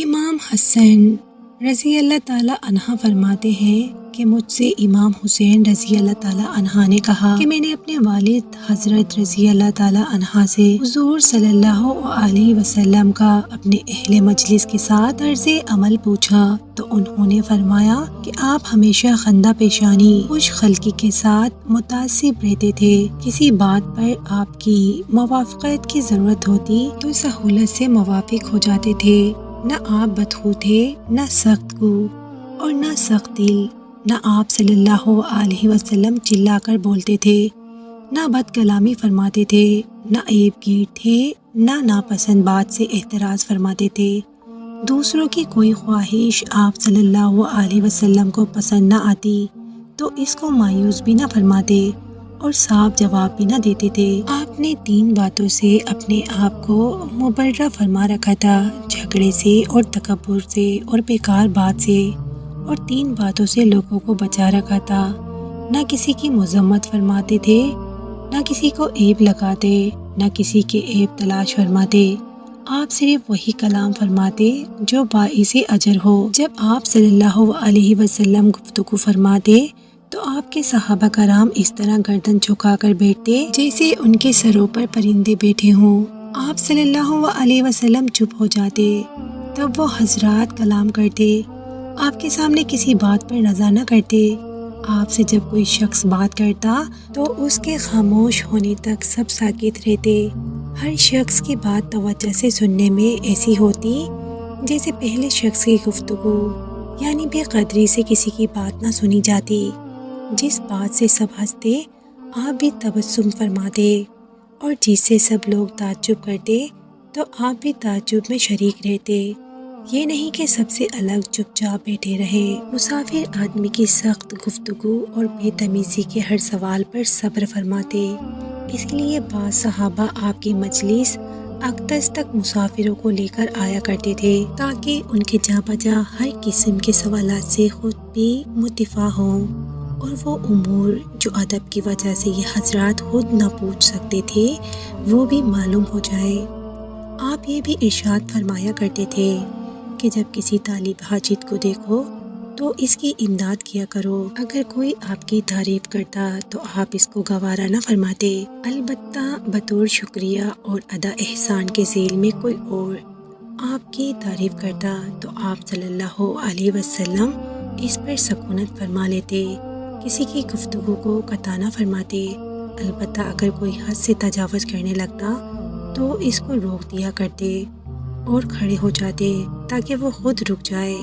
امام حسن رضی اللہ تعالیٰ عنہ فرماتے ہیں کہ مجھ سے امام حسین رضی اللہ تعالیٰ عنہ نے کہا کہ میں نے اپنے والد حضرت رضی اللہ تعالیٰ عنہ سے حضور صلی اللہ علیہ وسلم کا اپنے اہل مجلس کے ساتھ طرز عمل پوچھا تو انہوں نے فرمایا کہ آپ ہمیشہ خندہ پیشانی خوش خلقی کے ساتھ متعصب رہتے تھے. کسی بات پر آپ کی موافقت کی ضرورت ہوتی تو سہولت سے موافق ہو جاتے تھے. نہ آپ بدخو تھے، نہ سخت کو اور نہ سخت دل. نہ آپ صلی اللہ علیہ وسلم چلا کر بولتے تھے، نہ بد کلامی فرماتے تھے، نہ عیب گیر تھے، نہ ناپسند بات سے احتراز فرماتے تھے. دوسروں کی کوئی خواہش آپ صلی اللہ علیہ وسلم کو پسند نہ آتی تو اس کو مایوس بھی نہ فرماتے اور صاف جواب بھی نہ دیتے تھے. آپ نے 3 باتوں سے اپنے آپ کو مبرہ فرما رکھا تھا: جھگڑے سے اور تکبر سے اور بیکار بات سے، اور 3 باتوں سے لوگوں کو بچا رکھا تھا. نہ کسی کی مذمت فرماتے تھے، نہ کسی کو عیب لگاتے، نہ کسی کے عیب تلاش فرماتے. آپ صرف وہی کلام فرماتے جو باعث اجر ہو. جب آپ صلی اللہ علیہ وسلم گفتگو فرماتے تو آپ کے صحابہ کرام اس طرح گردن جھکا کر بیٹھتے جیسے ان کے سروں پر پرندے بیٹھے ہوں. آپ صلی اللہ علیہ وسلم چپ ہو جاتے، تب وہ حضرات کلام کرتے. آپ کے سامنے کسی بات پر نظر نہ کرتے. آپ سے جب کوئی شخص بات کرتا تو اس کے خاموش ہونے تک سب ساکت رہتے. ہر شخص کی بات توجہ سے سننے میں ایسی ہوتی جیسے پہلے شخص کی گفتگو، یعنی بے قدری سے کسی کی بات نہ سنی جاتی. جس بات سے سب ہنستے آپ بھی تبسم فرماتے، اور جس سے سب لوگ تعجب کرتے تو آپ بھی تعجب میں شریک رہتے. یہ نہیں کہ سب سے الگ چپ چاپ بیٹھے رہے. مسافر آدمی کی سخت گفتگو اور بے تمیزی کے ہر سوال پر صبر فرماتے. اس لیے بعض صحابہ آپ کی مجلس اقدس تک مسافروں کو لے کر آیا کرتے تھے تاکہ ان کے جا بجا ہر قسم کے سوالات سے خود بھی مدفع ہوں، اور وہ امور جو ادب کی وجہ سے یہ حضرات خود نہ پوچھ سکتے تھے وہ بھی معلوم ہو جائے. آپ یہ بھی ارشاد فرمایا کرتے تھے کہ جب کسی طالب حاجت کو دیکھو تو اس کی امداد کیا کرو. اگر کوئی آپ کی تعریف کرتا تو آپ اس کو گوارا نہ فرماتے، البتہ بطور شکریہ اور ادا احسان کے ذیل میں کوئی اور آپ کی تعریف کرتا تو آپ صلی اللہ علیہ وسلم اس پر سکونت فرما لیتے. کسی کی گفتگو کو قطع نہ فرماتے، البتہ اگر کوئی حد سے تجاوز کرنے لگتا تو اس کو روک دیا کرتے اور کھڑے ہو جاتے تاکہ وہ خود رک جائے.